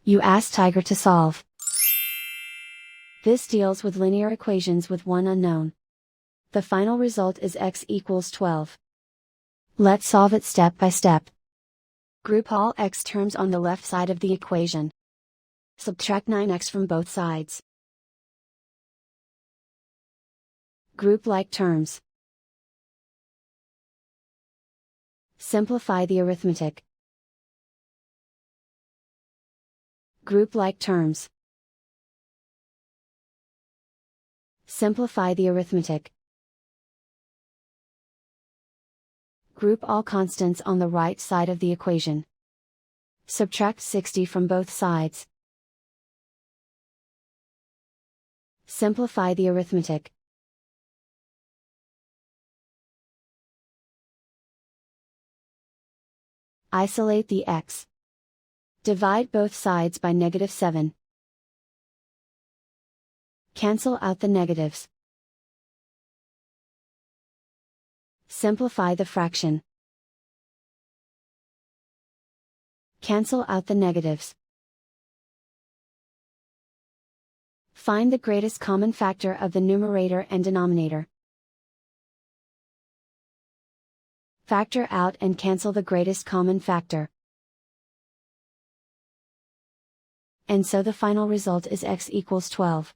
You ask Tiger to solve. This deals with linear equations with one unknown. The final result is x equals 12. Let's solve it step by step. Group all x terms on the left side of the equation. Subtract 9x from both sides. Group like terms. Simplify the arithmetic. Group like terms. Simplify the arithmetic. Group all constants on the right side of the equation. Subtract 60 from both sides. Simplify the arithmetic. Isolate the x. Divide both sides by -7. Cancel out the negatives. Simplify the fraction. Cancel out the negatives. Find the greatest common factor of the numerator and denominator. Factor out and cancel the greatest common factor. And so the final result is x equals 12.